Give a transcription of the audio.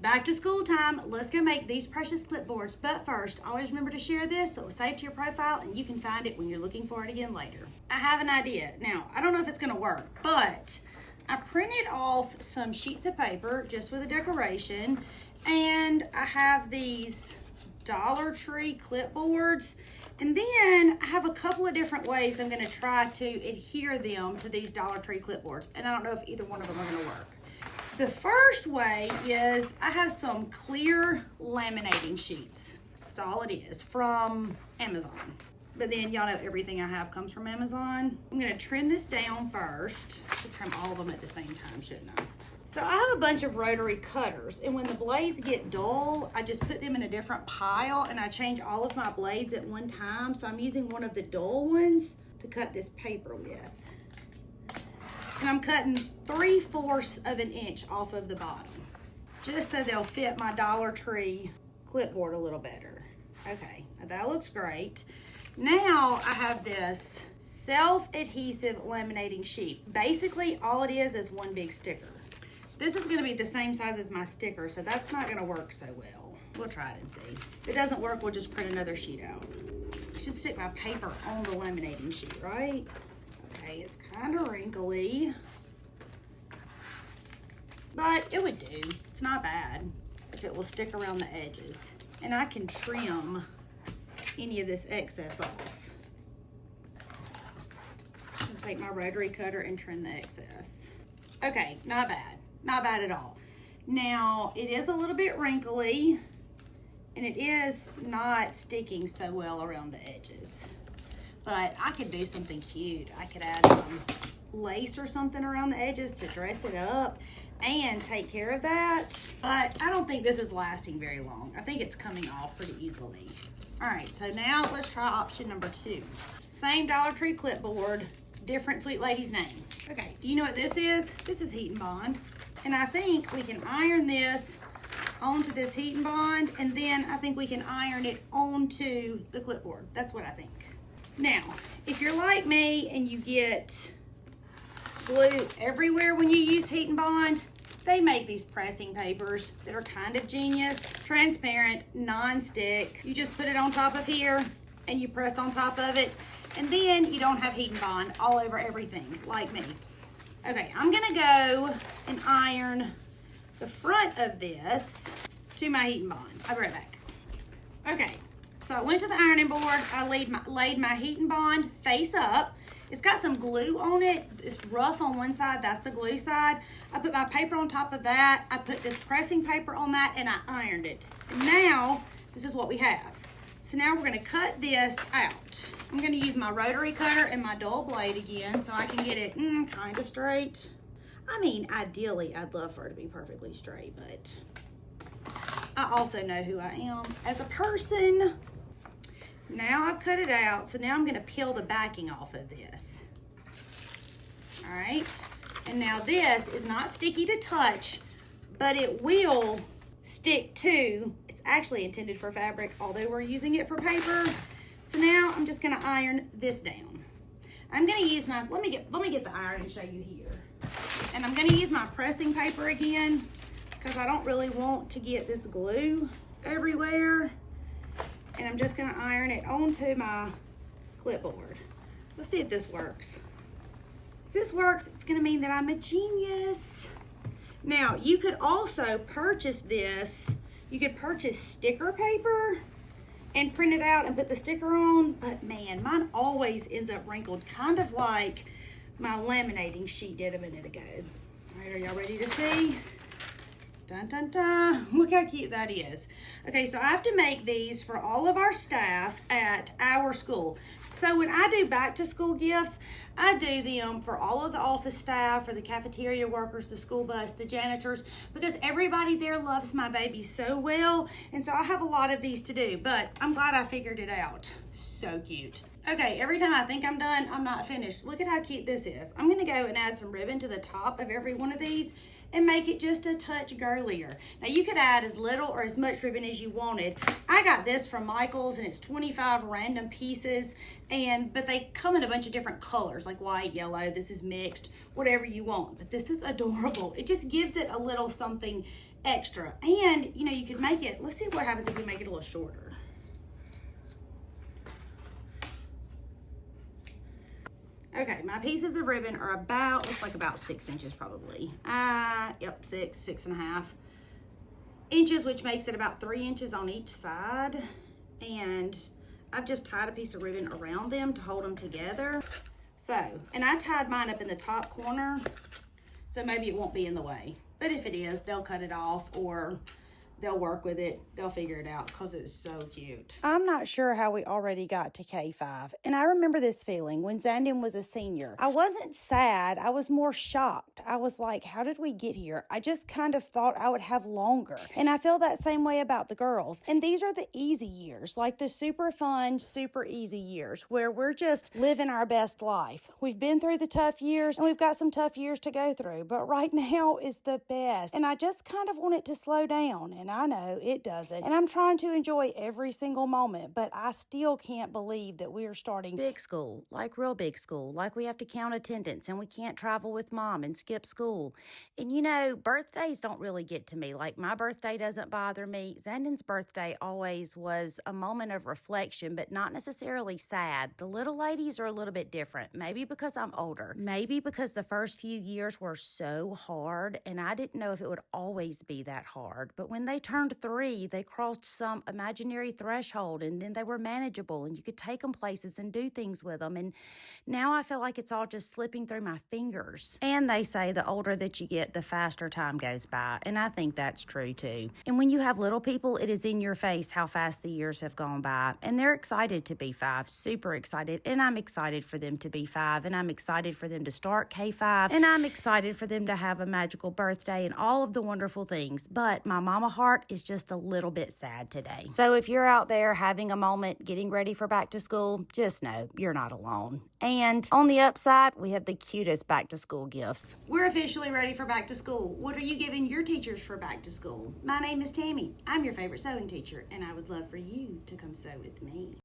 back to school time. Let's go make these precious clipboards. But first, always remember to share this so it's saved to your profile and you can find it when you're looking for it again later. I have an idea. Now, I don't know if it's gonna work, but I printed off some sheets of paper just with a decoration, and I have these Dollar Tree clipboards, and then I have a couple of different ways I'm gonna try to adhere them to these Dollar Tree clipboards, and I don't know if either one of them are gonna work. The first way is I have some clear laminating sheets. That's all it is, from Amazon. But then y'all know everything I have comes from Amazon. I'm gonna trim this down first. I should trim all of them at the same time, shouldn't I? So I have a bunch of rotary cutters, and when the blades get dull, I just put them in a different pile and I change all of my blades at one time. So I'm using one of the dull ones to cut this paper with. And I'm cutting 3/4 of an inch off of the bottom, just so they'll fit my Dollar Tree clipboard a little better. Okay, now that looks great. Now I have this self-adhesive laminating sheet. Basically, all it is one big sticker. This is gonna be the same size as my sticker, so that's not gonna work so well. We'll try it and see. If it doesn't work, we'll just print another sheet out. I should stick my paper on the laminating sheet, right? Okay, it's kind of wrinkly, but it would do. It's not bad if it will stick around the edges. And I can trim any of this excess off. I'll take my rotary cutter and trim the excess. Okay, not bad. Not bad at all. Now, it is a little bit wrinkly, and it is not sticking so well around the edges. But I could do something cute. I could add some lace or something around the edges to dress it up and take care of that. But I don't think this is lasting very long. I think it's coming off pretty easily. All right, so now let's try option number 2. Same Dollar Tree clipboard, different sweet lady's name. Okay, do you know what this is? This is heat and bond. And I think we can iron this onto this heat and bond, and then I think we can iron it onto the clipboard. That's what I think. Now, if you're like me and you get glue everywhere when you use heat and bond, they make these pressing papers that are kind of genius. Transparent, non-stick. You just put it on top of here and you press on top of it, and then you don't have heat and bond all over everything like me. Okay, I'm gonna go and iron the front of this to my heat and bond. I'll be right back. Okay, so I went to the ironing board. I laid my heat and bond face up. It's got some glue on it. It's rough on one side, that's the glue side. I put my paper on top of that. I put this pressing paper on that, and I ironed it. And now, this is what we have. So now we're gonna cut this out. I'm gonna use my rotary cutter and my dull blade again so I can get it kind of straight. I mean, ideally, I'd love for it to be perfectly straight, but I also know who I am as a person. Now I've cut it out, so now I'm gonna peel the backing off of this. All right, and now this is not sticky to touch, but it will stick to, it's actually intended for fabric, although we're using it for paper. So now I'm just gonna iron this down. I'm gonna use my, let me get the iron and show you here. And I'm gonna use my pressing paper again, because I don't really want to get this glue everywhere. And I'm just gonna iron it onto my clipboard. Let's see if this works. If this works, it's gonna mean that I'm a genius. Now, you could also purchase this. You could purchase sticker paper and print it out and put the sticker on, but man, mine always ends up wrinkled, kind of like my laminating sheet did a minute ago. All right, are y'all ready to see? Dun, dun, dun. Look how cute that is. Okay, so I have to make these for all of our staff at our school. So when I do back to school gifts, I do them for all of the office staff, for the cafeteria workers, the school bus, the janitors, because everybody there loves my baby so well. And so I have a lot of these to do, but I'm glad I figured it out. So cute. Okay, every time I think I'm done, I'm not finished. Look at how cute this is. I'm gonna go and add some ribbon to the top of every one of these and make it just a touch girlier. Now you could add as little or as much ribbon as you wanted. I got this from Michael's and it's 25 random pieces, but they come in a bunch of different colors, like white, yellow, this is mixed, whatever you want. But this is adorable. It just gives it a little something extra. And, you know, you could make it, let's see what happens if we make it a little shorter. Okay, my pieces of ribbon are about, looks like about 6 inches probably. Yep, 6.5 inches, which makes it about 3 inches on each side. And I've just tied a piece of ribbon around them to hold them together. So, and I tied mine up in the top corner, so maybe it won't be in the way. But if it is, they'll cut it off or they'll work with it. They'll figure it out because it's so cute. I'm not sure how we already got to K5. And I remember this feeling when Zandon was a senior. I wasn't sad. I was more shocked. I was like, how did we get here? I just kind of thought I would have longer. And I feel that same way about the girls. And these are the easy years, like the super fun, super easy years where we're just living our best life. We've been through the tough years and we've got some tough years to go through. But right now is the best. And I just kind of want it to slow down. And I know it doesn't. And I'm trying to enjoy every single moment, but I still can't believe that we are starting big school, like real big school, like we have to count attendance and we can't travel with mom and skip school. And you know, birthdays don't really get to me. Like my birthday doesn't bother me. Zandon's birthday always was a moment of reflection, but not necessarily sad. The little ladies are a little bit different. Maybe because I'm older. Maybe because the first few years were so hard and I didn't know if it would always be that hard. But when they turned 3, they crossed some imaginary threshold and then they were manageable and you could take them places and do things with them. And now I feel like it's all just slipping through my fingers. And they say the older that you get, the faster time goes by. And I think that's true too. And when you have little people, it is in your face how fast the years have gone by. And they're excited to be 5, super excited. And I'm excited for them to be 5. And I'm excited for them to start K5. And I'm excited for them to have a magical birthday and all of the wonderful things. But my mama heart is just a little bit sad today. So if you're out there having a moment, getting ready for back to school, just know you're not alone. And on the upside, we have the cutest back to school gifts. We're officially ready for back to school. What are you giving your teachers for back to school? My name is Tammy. I'm your favorite sewing teacher, and I would love for you to come sew with me.